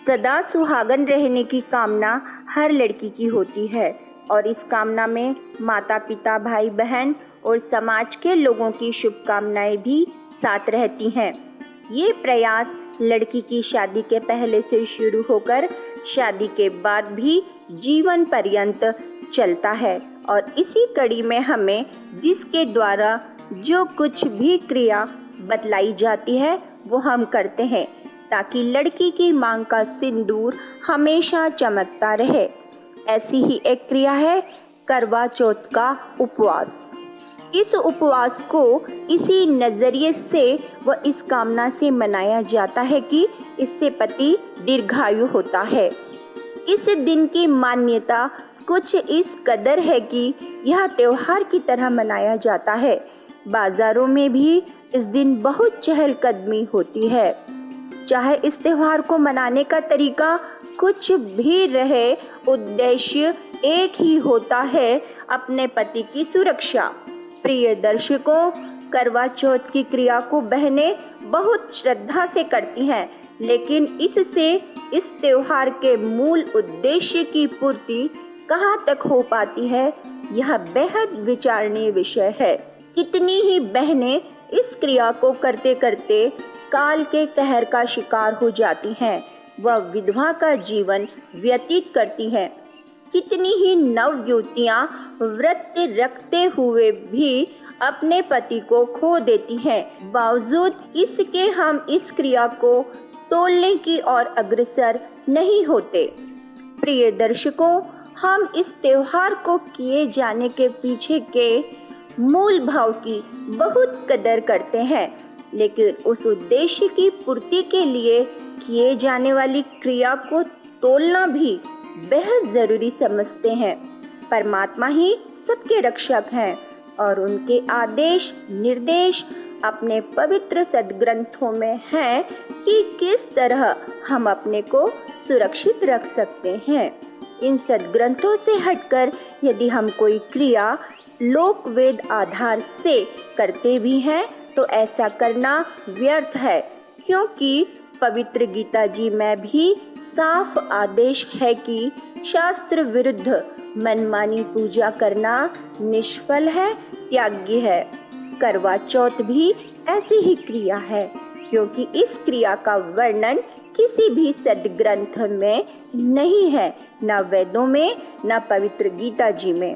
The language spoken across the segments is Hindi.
सदा सुहागन रहने की कामना हर लड़की की होती है और इस कामना में माता पिता, भाई बहन और समाज के लोगों की शुभकामनाएं भी साथ रहती हैं। ये प्रयास लड़की की शादी के पहले से शुरू होकर शादी के बाद भी जीवन पर्यंत चलता है और इसी कड़ी में हमें जिसके द्वारा जो कुछ भी क्रिया बतलाई जाती है वो हम करते हैं ताकि लड़की की मांग का सिंदूर हमेशा चमकता रहे। ऐसी ही एक क्रिया है करवा चौथ का उपवास। इस उपवास को इसी नजरिए से व इस कामना से मनाया जाता है कि इससे पति दीर्घायु होता है। इस दिन की मान्यता कुछ इस कदर है कि यह त्योहार की तरह मनाया जाता है। बाजारों में भी इस दिन बहुत चहलकदमी होती है। चाहे इस त्योहार को मनाने का तरीका कुछ भी रहे, उद्देश्य एक ही होता है, अपने पति की सुरक्षा। प्रिय दर्शकों, करवा चौथ की क्रिया को बहनें बहुत श्रद्धा से करती हैं, लेकिन इससे इस त्योहार के मूल उद्देश्य की पूर्ति कहाँ तक हो पाती है, यह बेहद विचारणीय विषय है। कितनी ही बहनें इस क्रिया को करते करते काल के कहर का शिकार हो जाती हैं, वह विधवा का जीवन व्यतीत करती हैं। कितनी ही नवयुवतियां व्रत रखते हुए भी अपने पति को खो देती हैं। बावजूद इसके हम इस क्रिया को तोलने की ओर अग्रसर नहीं होते। प्रिय दर्शकों, हम इस त्योहार को किए जाने के पीछे के मूल भाव की बहुत कदर करते हैं, लेकिन उस उद्देश्य की पूर्ति के लिए किए जाने वाली क्रिया को तोलना भी बेहद जरूरी समझते हैं। परमात्मा ही सबके रक्षक हैं और उनके आदेश निर्देश अपने पवित्र सद्ग्रंथों में हैं कि किस तरह हम अपने को सुरक्षित रख सकते हैं। इन सद्ग्रंथों से हटकर यदि हम कोई क्रिया लोक वेद आधार से करते भी हैं तो ऐसा करना व्यर्थ है, क्योंकि पवित्र गीता जी में भी साफ आदेश है कि शास्त्र विरुद्ध मनमानी पूजा करना निष्फल है, त्याज्य है। करवा चौथ भी ऐसी ही क्रिया है, क्योंकि इस क्रिया का वर्णन किसी भी सद्ग्रंथ में नहीं है, न वेदों में, न पवित्र गीता जी में,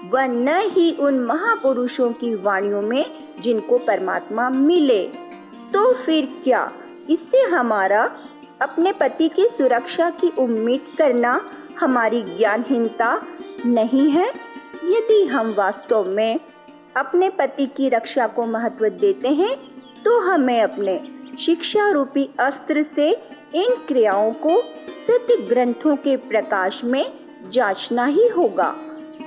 व न ही उन महापुरुषों की वाणियों में जिनको परमात्मा मिले। तो फिर क्या इससे हमारा अपने पति की सुरक्षा की उम्मीद करना हमारी ज्ञानहीनता नहीं है? यदि हम वास्तव में अपने पति की रक्षा को महत्व देते हैं तो हमें अपने शिक्षा रूपी अस्त्र से इन क्रियाओं को सत्य ग्रंथों के प्रकाश में जांचना ही होगा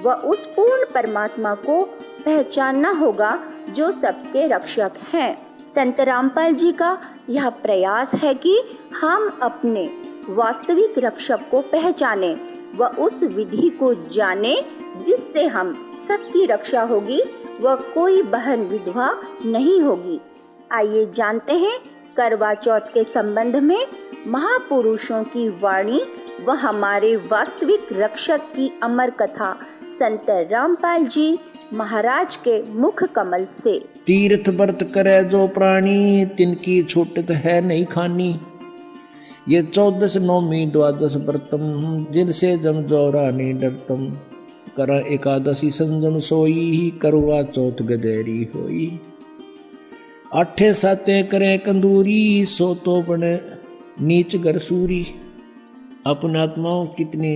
व उस पूर्ण परमात्मा को पहचानना होगा जो सबके रक्षक हैं। संत रामपाल जी का यह प्रयास है कि हम अपने वास्तविक रक्षक को पहचाने व उस विधि को जाने जिससे हम सबकी रक्षा होगी व कोई बहन विधवा नहीं होगी। आइए जानते हैं करवा चौथ के संबंध में महापुरुषों की वाणी व हमारे वास्तविक रक्षक की अमर कथा संत रामपाल जी महाराज के मुख कमल से। तीर्थ व्रत करे जो प्राणी, तिनकी छूटत है नहीं खानी। ये 14 नौमी 12 व्रतम, जिनसे जम जोरा नहीं डरतम। कर एकादशी संजम सोई, करवा चौथ गदेरी होई। 8 साते करे कंदूरी, सो तो बने नीच गरसूरी। अपने आत्माओं कितनी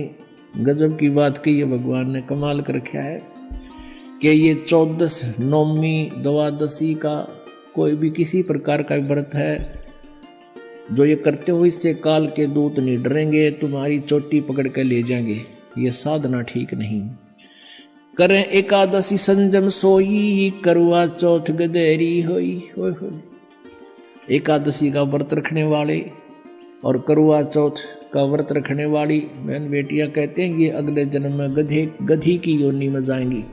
गजब की बात की है, भगवान ने कमाल कर रखा है कि ये 14 नौमी 12 का कोई भी किसी प्रकार का व्रत है जो ये करते हो, इससे काल के दूत नहीं डरेंगे, तुम्हारी चोटी पकड़ कर ले जाएंगे। ये साधना ठीक नहीं। करें एकादशी संजम सोई, करवा चौथ गदेरी होई। एकादशी का व्रत रखने वाले और करवा चौथ का व्रत रखने वाली बहन बेटियां कहते हैं ये अगले जन्म में गधी की योनि में जाएंगी।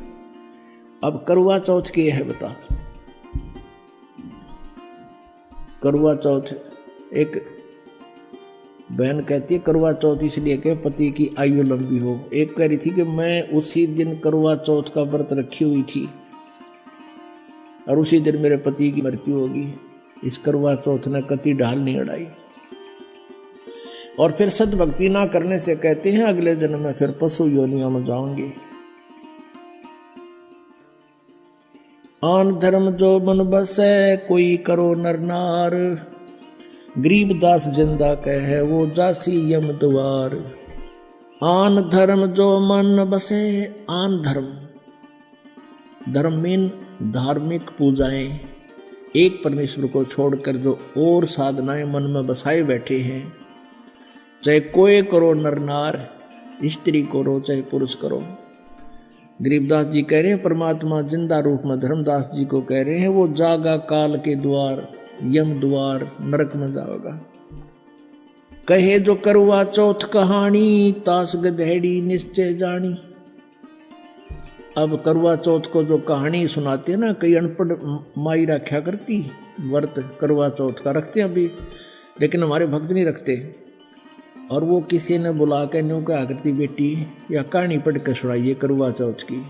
अब करवा चौथ क्या है बता। करवा चौथ एक बहन कहती है करवा चौथ इसलिए के पति की आयु लंबी हो। एक कह रही थी कि मैं उसी दिन करवा चौथ का व्रत रखी हुई थी और उसी दिन मेरे पति की मृत्यु होगी। इस करवा चौथ ने कति ढाल नहीं अड़ाई। और फिर सद्भक्ति ना करने से कहते हैं अगले जन्म में फिर पशु योनियों में जाऊंगी। आन धर्म जो मन बसे कोई करो नर नार, गरीबदास जिंदा कहे वो जासी यम द्वार। आन धर्म जो मन बसे, आन धर्म, धर्म मीन धार्मिक पूजाएं, एक परमेश्वर को छोड़कर जो और साधनाएं मन में बसाए बैठे हैं, चाहे कोई करो नर नार, स्त्री करो चाहे पुरुष करो। गरीबदास जी कह रहे हैं परमात्मा जिंदा रूप में धर्मदास जी को कह रहे हैं वो जागा काल के द्वार, यम द्वार, नरक में जाओगा। कहे जो करवा चौथ कहानी, तास गधेड़ी निश्चय जानी। अब करवा चौथ को जो कहानी सुनाते हैं ना, कई अनपढ़ माई रखा करती व्रत करवा चौथ का रखते हैं अभी, लेकिन हमारे भक्त नहीं रखते। और वो किसी ने बुला के न्यू कहा करती बेटी या कहानी पढ़ के सुनाइए करवा चौथ की।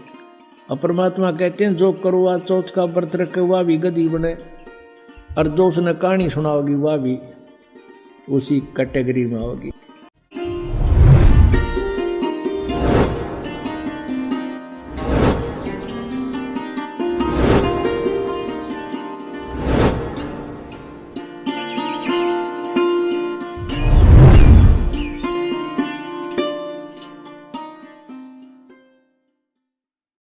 अब परमात्मा कहते हैं जो करवा चौथ का व्रत रखे वह भी गधी बने, और जो उसने कहानी सुनाओगी वह भी उसी कैटेगरी में होगी।